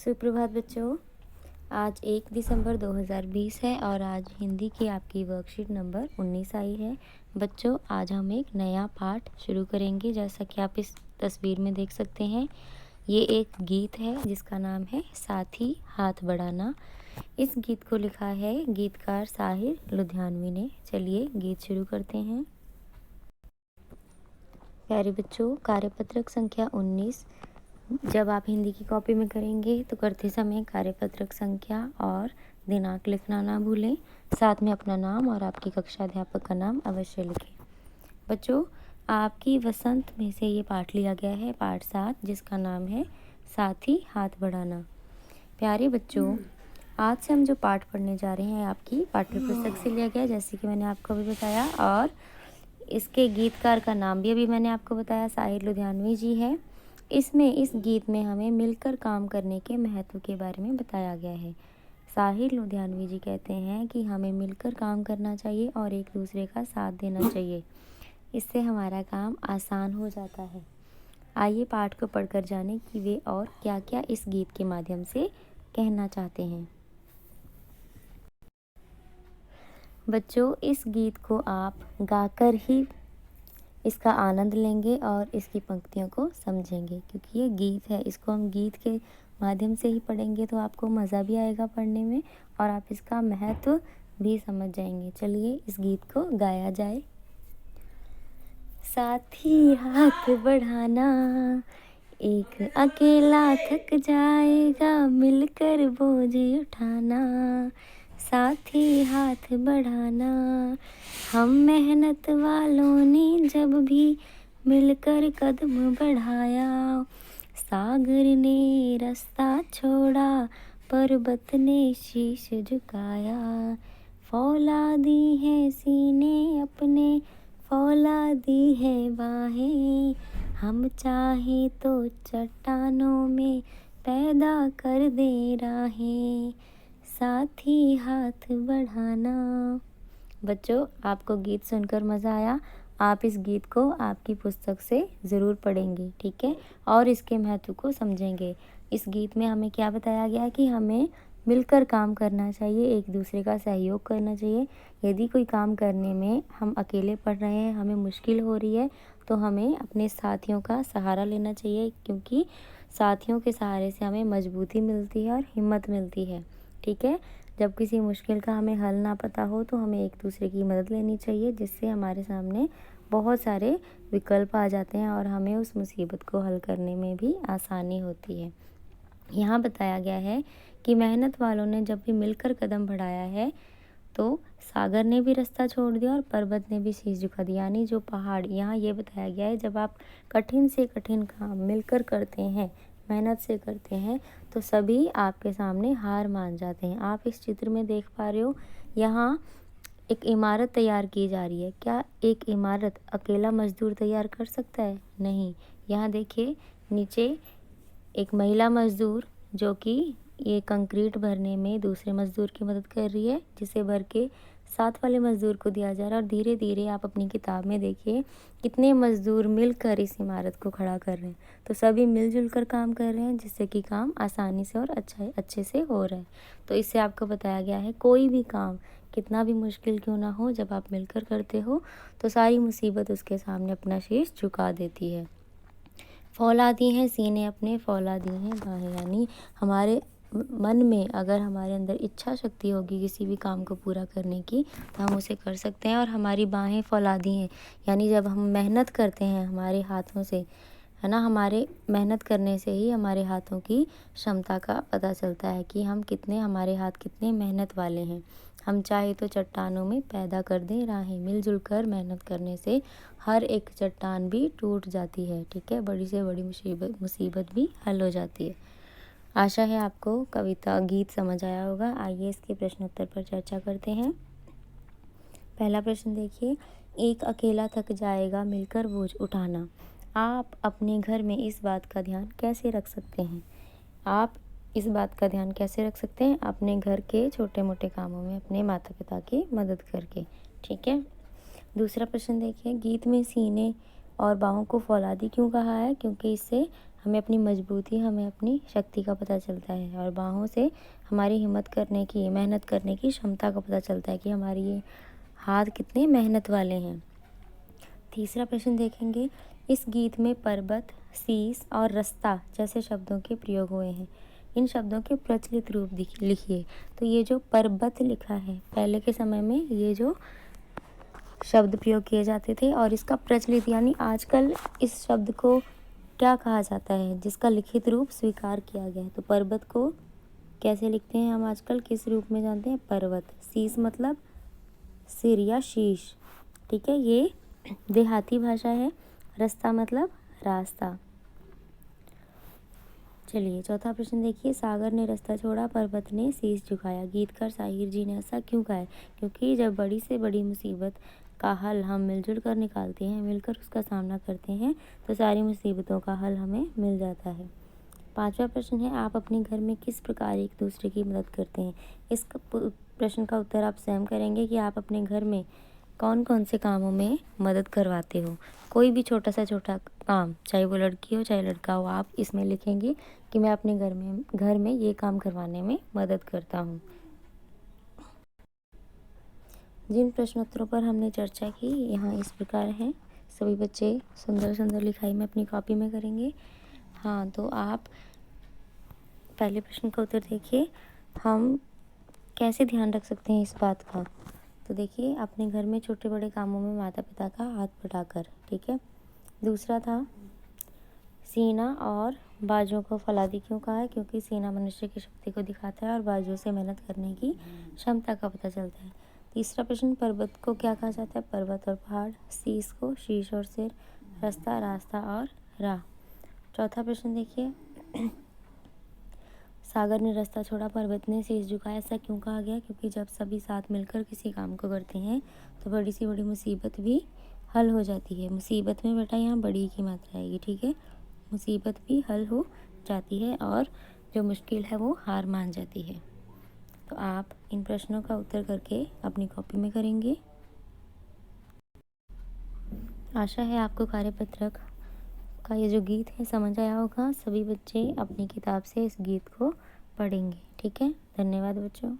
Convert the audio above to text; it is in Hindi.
सुप्रभात बच्चों। आज 1 दिसंबर 2020 है और आज हिंदी की आपकी वर्कशीट नंबर 19 आई है। बच्चों, आज हम एक नया पाठ शुरू करेंगे। जैसा कि आप इस तस्वीर में देख सकते हैं, ये एक गीत है जिसका नाम है साथी हाथ बढ़ाना। इस गीत को लिखा है गीतकार साहिर लुधियानवी ने। चलिए गीत शुरू करते हैं। प्यारे बच्चों, कार्यपत्रक संख्या 19 जब आप हिंदी की कॉपी में करेंगे तो करते समय कार्यपत्रक संख्या और दिनांक लिखना ना भूलें। साथ में अपना नाम और आपकी कक्षा अध्यापक का नाम अवश्य लिखें। बच्चों, आपकी वसंत में से ये पाठ लिया गया है, पाठ 7, जिसका नाम है साथी हाथ बढ़ाना। प्यारे बच्चों, आज से हम जो पाठ पढ़ने जा रहे हैं आपकी पाठ्य पुस्तक से लिया गया, जैसे कि मैंने आपको अभी बताया, और इसके गीतकार का नाम भी अभी मैंने आपको बताया, साहिर लुधियानवी जी है। इस गीत में हमें मिलकर काम करने के महत्व के बारे में बताया गया है। साहिर लुधियानवी जी कहते हैं कि हमें मिलकर काम करना चाहिए और एक दूसरे का साथ देना चाहिए। इससे हमारा काम आसान हो जाता है। आइए पाठ को पढ़कर जानें कि वे और क्या क्या इस गीत के माध्यम से कहना चाहते हैं। बच्चों, इस गीत को आप गाकर ही इसका आनंद लेंगे और इसकी पंक्तियों को समझेंगे, क्योंकि ये गीत है। इसको हम गीत के माध्यम से ही पढ़ेंगे तो आपको मज़ा भी आएगा पढ़ने में और आप इसका महत्व भी समझ जाएंगे। चलिए इस गीत को गाया जाए। साथी हाथ बढ़ाना, एक अकेला थक जाएगा, मिलकर बोझ उठाना। साथी हाथ बढ़ाना, हम मेहनत वालों ने जब भी मिलकर कदम बढ़ाया, सागर ने रास्ता छोड़ा, पर्वत ने शीश झुकाया। फौलादी है सीने अपने, फौलादी है बाहें, हम चाहे तो चट्टानों में पैदा कर दे राहें। साथी हाथ बढ़ाना। बच्चों, आपको गीत सुनकर मज़ा आया। आप इस गीत को आपकी पुस्तक से ज़रूर पढ़ेंगे, ठीक है, और इसके महत्व को समझेंगे। इस गीत में हमें क्या बताया गया है कि हमें मिलकर काम करना चाहिए, एक दूसरे का सहयोग करना चाहिए। यदि कोई काम करने में हम अकेले पढ़ रहे हैं, हमें मुश्किल हो रही है, तो हमें अपने साथियों का सहारा लेना चाहिए, क्योंकि साथियों के सहारे से हमें मजबूती मिलती है और हिम्मत मिलती है, ठीक है। जब किसी मुश्किल का हमें हल ना पता हो तो हमें एक दूसरे की मदद लेनी चाहिए, जिससे हमारे सामने बहुत सारे विकल्प आ जाते हैं और हमें उस मुसीबत को हल करने में भी आसानी होती है। यहाँ बताया गया है कि मेहनत वालों ने जब भी मिलकर कदम बढ़ाया है तो सागर ने भी रास्ता छोड़ दिया और पर्वत ने भी शीश झुका दिया। यानी जो पहाड़, यहाँ ये बताया गया है, जब आप कठिन से कठिन काम मिलकर करते हैं, मेहनत से करते हैं, तो सभी आपके सामने हार मान जाते हैं। आप इस चित्र में देख पा रहे हो, यहाँ एक इमारत तैयार की जा रही है। क्या एक इमारत अकेला मजदूर तैयार कर सकता है? नहीं। यहाँ देखिए नीचे एक महिला मजदूर जो कि ये कंक्रीट भरने में दूसरे मजदूर की मदद कर रही है, जिसे भर के साथ वाले मजदूर को दिया जा रहा है। और धीरे धीरे आप अपनी किताब में देखिए कितने मजदूर मिलकर इस इमारत को खड़ा कर रहे हैं। तो सभी मिलजुल कर काम कर रहे हैं, जिससे कि काम आसानी से और अच्छे से हो रहा है। तो इससे आपको बताया गया है कोई भी काम कितना भी मुश्किल क्यों ना हो, जब आप मिलकर करते हो तो सारी मुसीबत उसके सामने अपना शीश झुका देती है। फौलादी हैं सीने अपने, फौलादी हैं बाहें। यानी हमारे मन में अगर हमारे अंदर इच्छा शक्ति होगी किसी भी काम को पूरा करने की, तो हम उसे कर सकते हैं। और हमारी बाहें फौलादी हैं, यानी जब हम मेहनत करते हैं हमारे हाथों से, है ना, हमारे मेहनत करने से ही हमारे हाथों की क्षमता का पता चलता है कि हमारे हाथ कितने मेहनत वाले हैं। हम चाहे तो चट्टानों में पैदा कर दें राहें। मिलजुल कर मेहनत करने से हर एक चट्टान भी टूट जाती है, ठीक है, बड़ी से बड़ी मुसीबत भी हल हो जाती है। आशा है आपको कविता गीत समझ आया होगा। आइए इसके प्रश्नोत्तर पर चर्चा करते हैं। पहला प्रश्न देखिए, एक अकेला थक जाएगा, मिलकर बोझ उठाना। आप अपने घर में इस बात का ध्यान कैसे रख सकते हैं? आप इस बात का ध्यान कैसे रख सकते हैं? अपने घर के छोटे मोटे कामों में अपने माता पिता की मदद करके, ठीक है। दूसरा प्रश्न देखिए, गीत में सीने और बाहों को फौलादी क्यों कहा है? क्योंकि इससे हमें अपनी मजबूती, हमें अपनी शक्ति का पता चलता है। और बाहों से हमारी हिम्मत करने की, मेहनत करने की क्षमता का पता चलता है कि हमारे ये हाथ कितने मेहनत वाले हैं। तीसरा प्रश्न देखेंगे, इस गीत में पर्वत, शीश और रास्ता जैसे शब्दों के प्रयोग हुए हैं। इन शब्दों के प्रचलित रूप लिखिए। तो ये जो पर्वत लिखा है, पहले के समय में ये जो शब्द प्रयोग किए जाते थे, और इसका प्रचलित यानी आजकल इस शब्द को क्या कहा जाता है, जिसका लिखित रूप स्वीकार किया गया है। तो पर्वत को कैसे लिखते हैं हम आजकल, किस रूप में जानते हैं, पर्वत। शीश मतलब सिर या शीश, ठीक है, ये देहाती भाषा है। रास्ता मतलब रास्ता। चलिए चौथा प्रश्न देखिए, सागर ने रास्ता छोड़ा, पर्वत ने शीश झुकाया। गीतकार साहिर जी ने ऐसा क्यों कहा है? क्योंकि जब बड़ी से बड़ी मुसीबत का हल हम मिलजुल कर निकालते हैं, मिलकर उसका सामना करते हैं, तो सारी मुसीबतों का हल हमें मिल जाता है। पांचवा प्रश्न है, आप अपने घर में किस प्रकार एक दूसरे की मदद करते हैं? इस प्रश्न का उत्तर आप स्वयं करेंगे कि आप अपने घर में कौन कौन से कामों में मदद करवाते हो। कोई भी छोटा से छोटा काम, चाहे वो लड़की हो चाहे लड़का हो, आप इसमें लिखेंगे कि मैं अपने घर में ये काम करवाने में मदद करता हूँ। जिन प्रश्नोत्तरों पर हमने चर्चा की यहाँ इस प्रकार हैं। सभी बच्चे सुंदर सुंदर लिखाई में अपनी कॉपी में करेंगे। हाँ, तो आप पहले प्रश्न का उत्तर देखिए, हम कैसे ध्यान रख सकते हैं इस बात का। तो देखिए, अपने घर में छोटे बड़े कामों में माता पिता का हाथ बटाकर, ठीक है। दूसरा था, सीना और बाजुओं को फौलादी क्यों कहा है? क्योंकि सीना मनुष्य की शक्ति को दिखाता है और बाजुओं से मेहनत करने की क्षमता का पता चलता है। तीसरा प्रश्न, पर्वत को क्या कहा जाता है? पर्वत और पहाड़। शीश को शीश और सिर। रास्ता रास्ता और राह। चौथा प्रश्न देखिए, सागर ने रास्ता छोड़ा, पर्वत ने शीश झुकाया, ऐसा क्यों कहा गया? क्योंकि जब सभी साथ मिलकर किसी काम को करते हैं तो बड़ी सी बड़ी मुसीबत भी हल हो जाती है। मुसीबत में बेटा यहाँ बड़ी की मात्रा आएगी, ठीक है। मुसीबत भी हल हो जाती है और जो मुश्किल है वो हार मान जाती है। तो आप इन प्रश्नों का उत्तर करके अपनी कॉपी में करेंगे। आशा है आपको कार्यपत्रक का ये जो गीत है समझ आया होगा। सभी बच्चे अपनी किताब से इस गीत को पढ़ेंगे, ठीक है। धन्यवाद बच्चों।